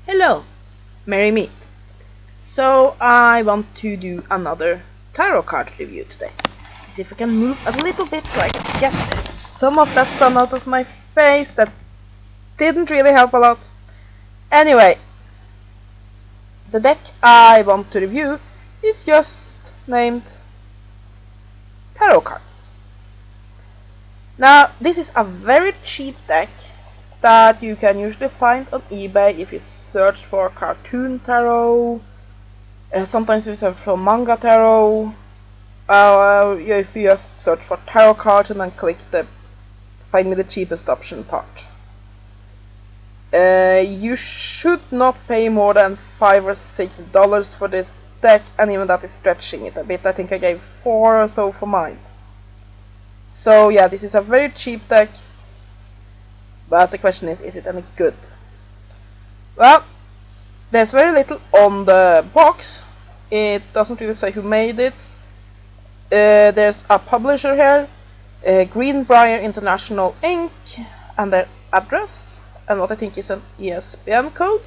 Hello, merry meet. So I want to do another tarot card review today. See if I can move a little bit so I can get some of that sun out of my face. That didn't really help a lot. Anyway, the deck I want to review is just named Tarot Cards. Now, this is a very cheap deck that you can usually find on eBay if you search for cartoon tarot. Sometimes you search for manga tarot. If you just search for tarot cards and then click the find me the cheapest option part. You should not pay more than $5 or $6 for this deck, and even that is stretching it a bit. I think I gave $4 or so for mine. So yeah, this is a very cheap deck, but the question is it any good? Well, there's very little on the box. It doesn't really say who made it. There's a publisher here, Greenbrier International Inc., and their address, and what I think is an ISBN code.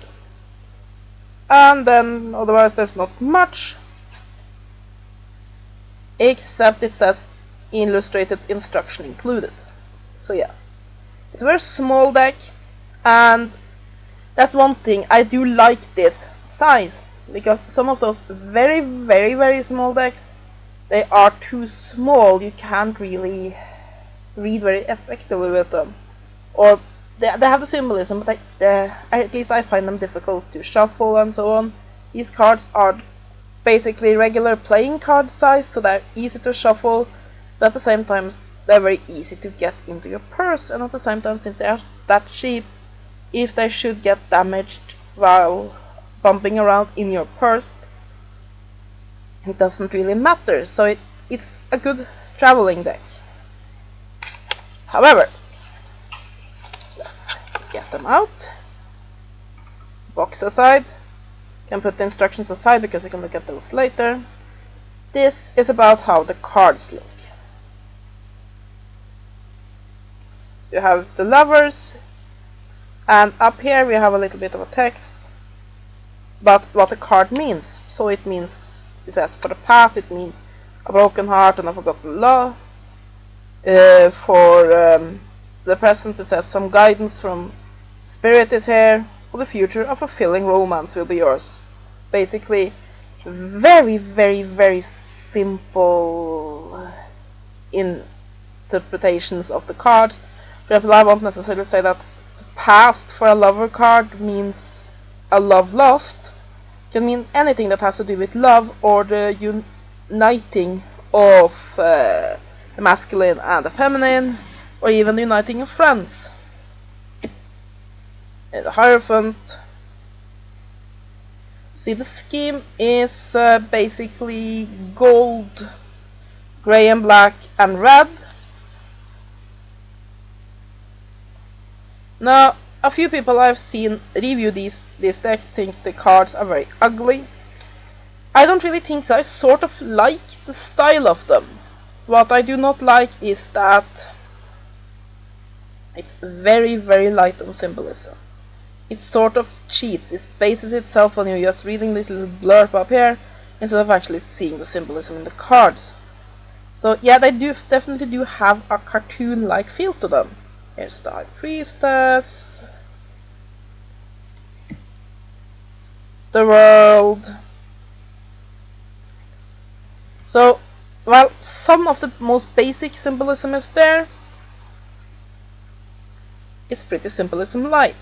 And then otherwise there's not much, except it says illustrated instruction included. So yeah, it's a very small deck, and that's one thing I do like this size, because some of those very small decks, they are too small. You can't really read very effectively with them, or they have the symbolism, but at least I find them difficult to shuffle and so on. These cards are basically regular playing card size, so they're easy to shuffle, but at the same time they're very easy to get into your purse, and at the same time, since they are that cheap, if they should get damaged while bumping around in your purse, it doesn't really matter. So it's a good traveling deck. However, let's get them out. Box aside, can put the instructions aside because we can look at those later. This is about how the cards look. You have the lovers, and up here we have a little bit of a text about what the card means. So it means, it says for the past it means a broken heart and a forgotten loss. For the present it says some guidance from spirit is here. For the future, a fulfilling romance will be yours. Basically, very simple interpretations of the cards. For example, I won't necessarily say that past for a lover card means a love lost. It can mean anything that has to do with love, or the uniting of the masculine and the feminine, or even the uniting of friends. And the Hierophant. See, the scheme is basically gold, gray and black and red. Now, a few people I've seen review this deck think the cards are very ugly. I don't really think so. I sort of like the style of them. What I do not like is that it's very light on symbolism. It sort of cheats. It bases itself on you just reading this little blurb up here instead of actually seeing the symbolism in the cards. So yeah, they definitely do have a cartoon-like feel to them. Here's the High Priestess, the World. So, while some of the most basic symbolism is there, it's pretty symbolism light.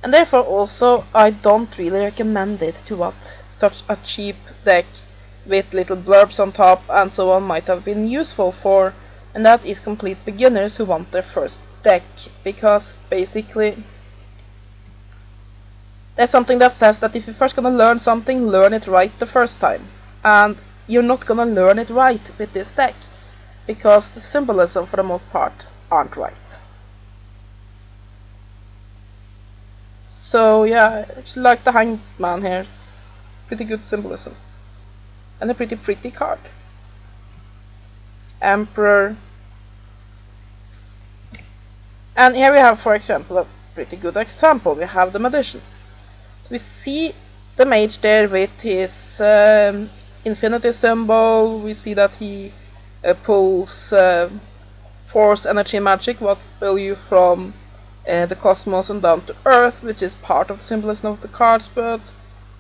And therefore also I don't really recommend it to what such a cheap deck with little blurbs on top and so on might have been useful for, and that is complete beginners who want their first deck, because basically there's something that says that if you're first gonna learn something, learn it right the first time, and you're not gonna learn it right with this deck because the symbolism for the most part aren't right. So yeah, I actually like the Hanged Man here. It's pretty good symbolism and a pretty card. Emperor. And here we have, for example, a pretty good example. We have the Magician. We see the mage there with his infinity symbol. We see that he pulls force, energy, magic, what value from the cosmos and down to earth, which is part of the symbolism of the cards, but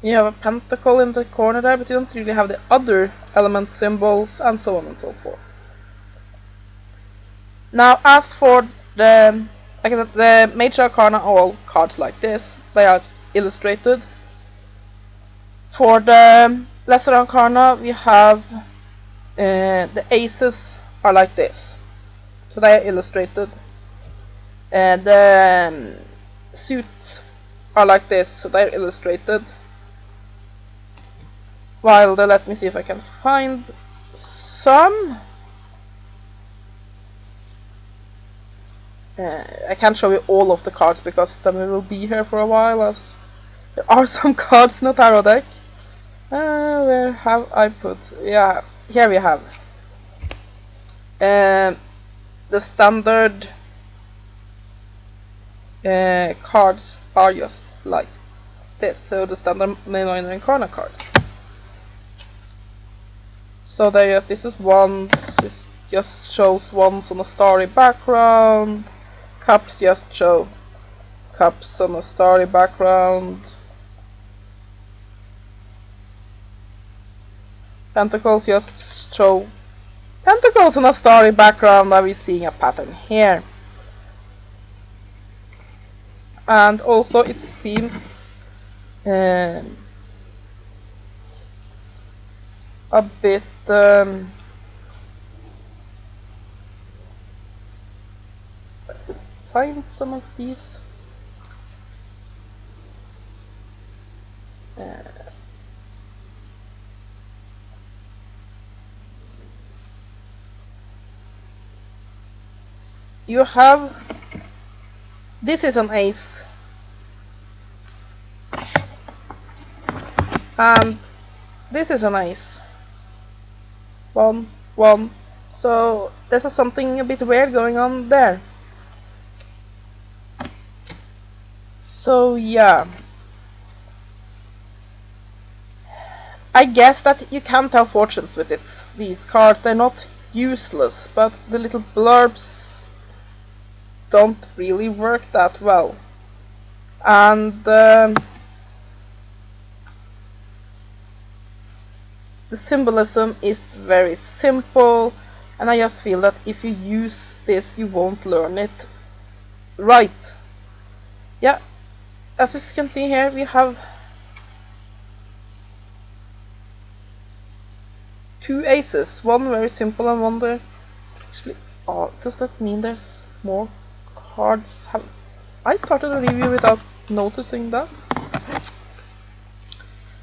you have a pentacle in the corner there, but you don't really have the other element symbols, and so on and so forth. Now, as for the major arcana, all cards like this, they are illustrated. For the lesser arcana, we have the aces are like this, so they are illustrated. The suits are like this, so they are illustrated. While let me see if I can find some. I can't show you all of the cards because then we will be here for a while, as there are some cards in the tarot deck. Where have I put? Yeah, here we have the standard cards are just like this, so the standard main, minor, and corner cards. So they just, this is wands, this just shows wands on a starry background. Cups just show cups on a starry background. Pentacles just show pentacles on a starry background, and we're seeing a pattern here. And also it seems a bit find some of these. You have, this is an ace, and this is an ace. 1, 1. So there's something a bit weird going on there. So yeah, I guess that you can tell fortunes with these cards. They're not useless, but the little blurbs don't really work that well. And the symbolism is very simple, and I just feel that if you use this, you won't learn it right. Yeah, as you can see here, we have 2 aces, one very simple and one there. Actually, oh, does that mean there's more cards? Have I started a review without noticing that?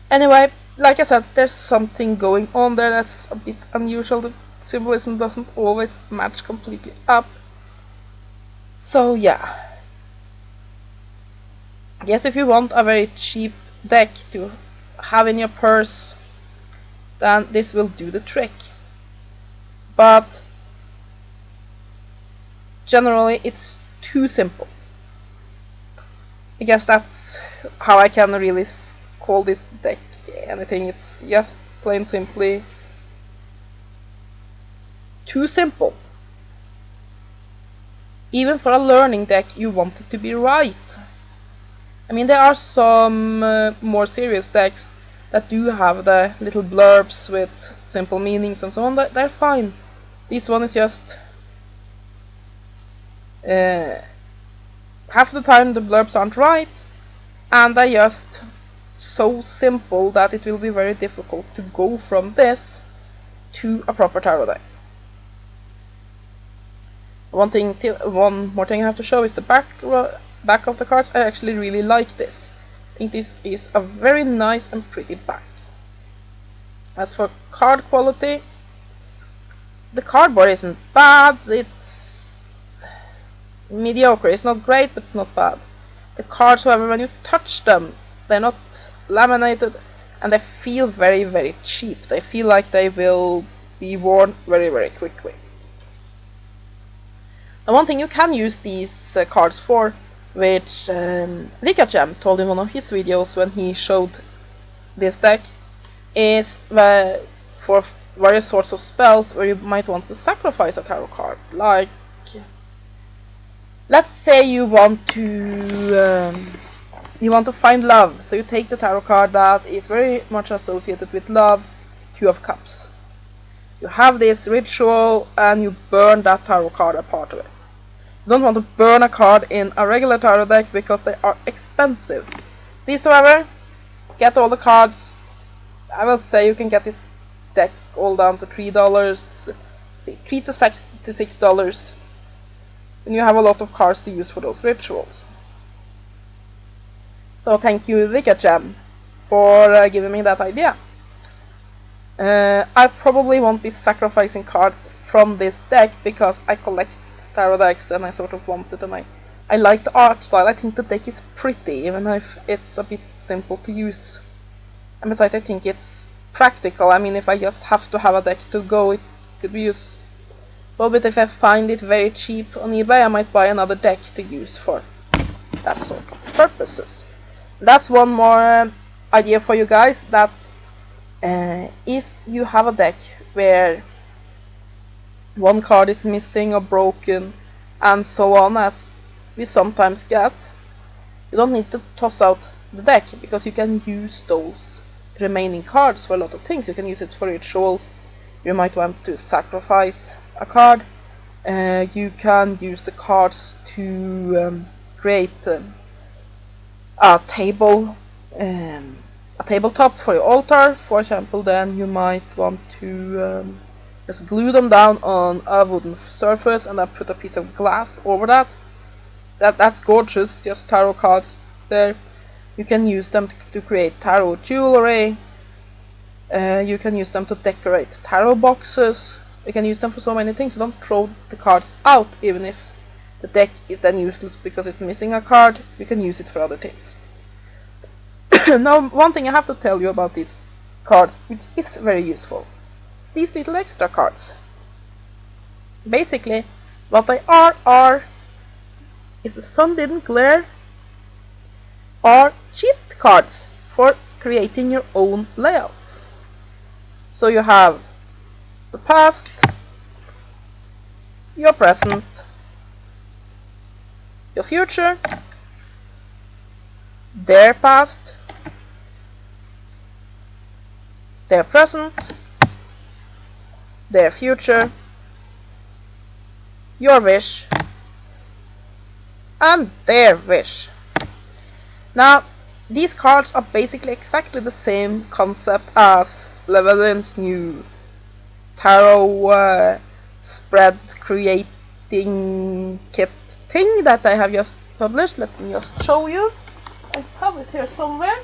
Anyway, like I said, there's something going on there that's a bit unusual. The symbolism doesn't always match completely up. So yeah. Yes, if you want a very cheap deck to have in your purse, then this will do the trick. But generally it's too simple. I guess that's how I can really call this deck anything. It's just plain simply too simple. Even for a learning deck, you want it to be right. I mean, there are some more serious decks that do have the little blurbs with simple meanings and so on. They're fine. This one is just half the time the blurbs aren't right, and they're just so simple that it will be very difficult to go from this to a proper tarot deck. One more thing I have to show is the back of the cards. I actually really like this. I think this is a very nice and pretty back. As for card quality, the cardboard isn't bad. It's mediocre. It's not great, but it's not bad. The cards, however, when you touch them, they're not laminated, and they feel very, very cheap. They feel like they will be worn very, very quickly. And one thing you can use these cards for which Vikachem told in one of his videos when he showed this deck, is for various sorts of spells where you might want to sacrifice a tarot card. Like, let's say you want to find love, so you take the tarot card that is very much associated with love, Two of Cups. You have this ritual and you burn that tarot card, a part of it. You don't want to burn a card in a regular tarot deck because they are expensive. These, however, get all the cards. I will say you can get this deck all down to $3, see, $3 to $6, and you have a lot of cards to use for those rituals. So thank you, Vikachem, for giving me that idea. I probably won't be sacrificing cards from this deck because I collect tarot decks and I sort of want it, and I like the art style. I think the deck is pretty, even if it's a bit simple to use. And besides, I think it's practical. I mean, if I just have to have a deck to go, it could be used. Well, but if I find it very cheap on eBay, I might buy another deck to use for that sort of purposes. That's one more idea for you guys. That's if you have a deck where one card is missing or broken and so on, as we sometimes get, you don't need to toss out the deck, because you can use those remaining cards for a lot of things. You can use it for rituals. You might want to sacrifice a card. You can use the cards to create a tabletop for your altar, for example. Then you might want to just glue them down on a wooden surface and then put a piece of glass over that. That's gorgeous, just tarot cards there. You can use them to create tarot jewelry. You can use them to decorate tarot boxes. You can use them for so many things. So don't throw the cards out, even if the deck is then useless because it's missing a card. You can use it for other things. Now, one thing I have to tell you about these cards, which is very useful, is these little extra cards. Basically, what they are, if the sun didn't glare, are cheat cards for creating your own layouts. So you have the past, your present, your future, their past, their present, their future, your wish, and their wish. Now, these cards are basically exactly the same concept as Llewellyn's new tarot spread creating kit thing that I have just published. Let me just show you. I have it here somewhere.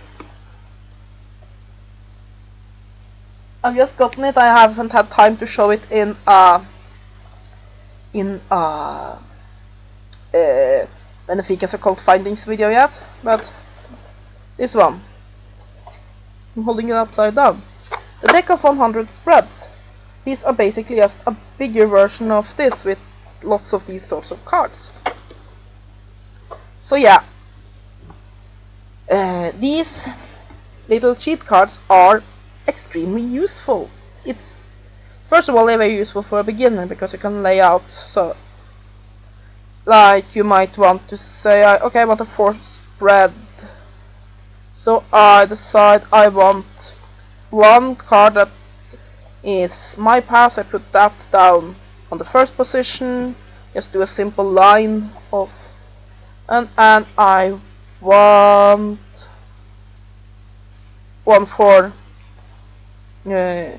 I've just gotten it. I haven't had time to show it in Beneficas Occult Findings video yet, but this one, I'm holding it upside down. The deck of 100 spreads. These are basically just a bigger version of this with lots of these sorts of cards. So yeah, these little cheat cards are extremely useful. It's, first of all, they're very useful for a beginner because you can lay out. So, like, you might want to say, okay, I want a 4 spread. So I decide I want one card that is my pass. I put that down on the first position. Just do a simple line of, and I want one for your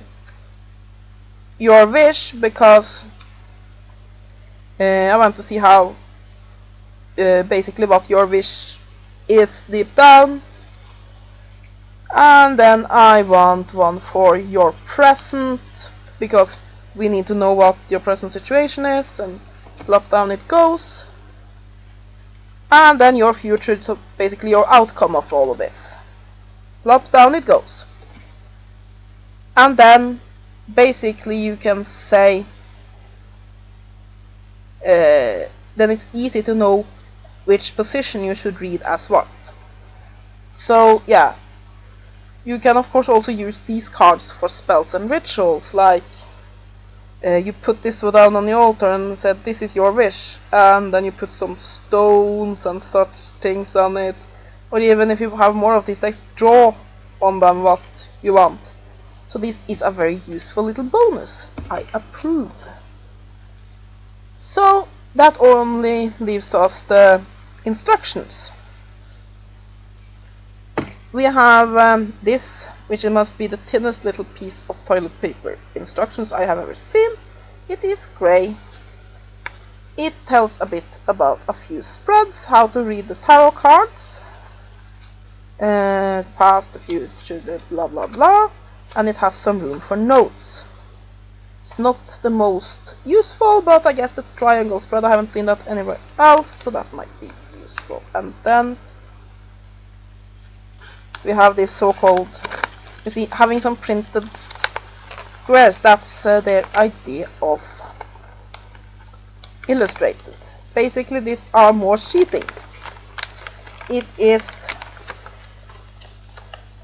wish, because I want to see how basically what your wish is deep down. And then I want one for your present, because we need to know what your present situation is, and plop down it goes. And then your future, so basically your outcome of all of this. Plop down it goes. And then basically you can say, then it's easy to know which position you should read as what. So yeah, you can of course also use these cards for spells and rituals, like you put this down on the altar and said this is your wish, and then you put some stones and such things on it, or even if you have more of these, like draw on them what you want. So this is a very useful little bonus. I approve. So that only leaves us the instructions. We have this, which must be the thinnest little piece of toilet paper instructions I have ever seen. It is grey. It tells a bit about a few spreads, how to read the tarot cards, past, the future, blah blah blah, and it has some room for notes. It's not the most useful, but I guess the triangle spread, I haven't seen that anywhere else, so that might be useful. And then we have this so-called, you see, having some printed squares, that's their idea of illustrated. Basically these are more sheeting. It is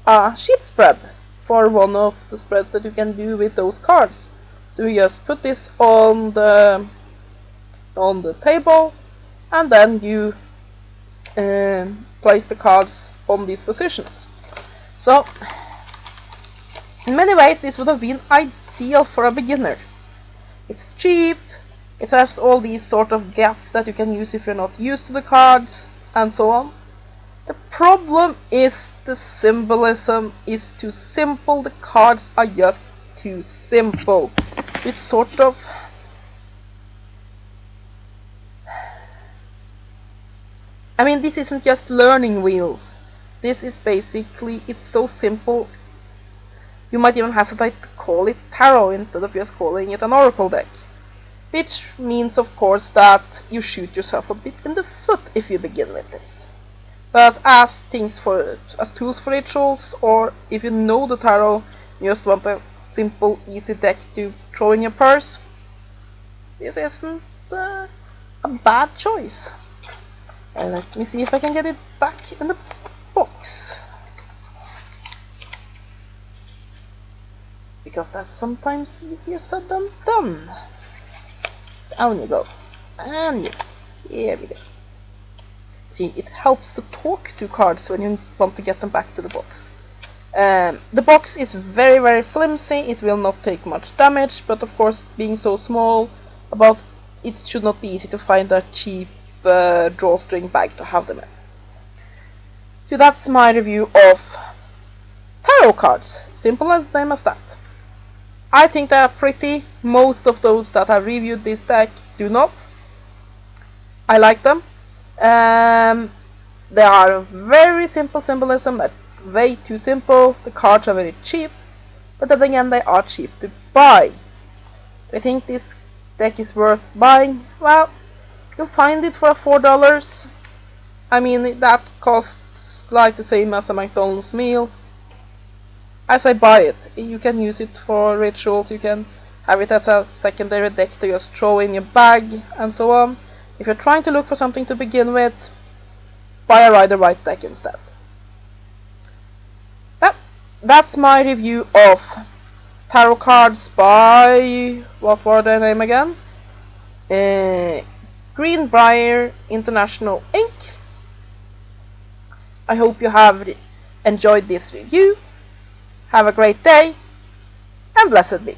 a sheet spread for one of the spreads that you can do with those cards. So you just put this on the table, and then you place the cards on these positions. So in many ways this would have been ideal for a beginner. It's cheap, it has all these sort of gaps that you can use if you're not used to the cards, and so on. The problem is the symbolism is too simple, the cards are just too simple. It's sort of, I mean, this isn't just learning wheels. This is basically, it's so simple, you might even hesitate to call it tarot instead of just calling it an oracle deck. Which means, of course, that you shoot yourself a bit in the foot if you begin with this. But as tools for rituals, or if you know the tarot, you just want a simple, easy deck to throw in your purse, this isn't a bad choice. Let me see if I can get it back in the box, because that's sometimes easier said than done. Down you go, and here we go. See, it helps to talk to cards when you want to get them back to the box. The box is very, very flimsy, it will not take much damage, but of course, being so small, it should not be easy to find a cheap drawstring bag to have them in. So that's my review of tarot cards. Simple as name as that. I think they are pretty. Most of those that have reviewed this deck do not. I like them. They are very simple symbolism, they're way too simple. The cards are very cheap, but then again they are cheap to buy. I think this deck is worth buying. Well, you'll find it for $4. I mean, that costs like the same as a McDonald's meal. As I buy it, you can use it for rituals, you can have it as a secondary deck to just throw in your bag, and so on. If you're trying to look for something to begin with, buy a Rider White deck instead. Yep, that's my review of tarot cards by, what were their name again? Greenbrier International Inc. I hope you have enjoyed this review. Have a great day, and blessed be.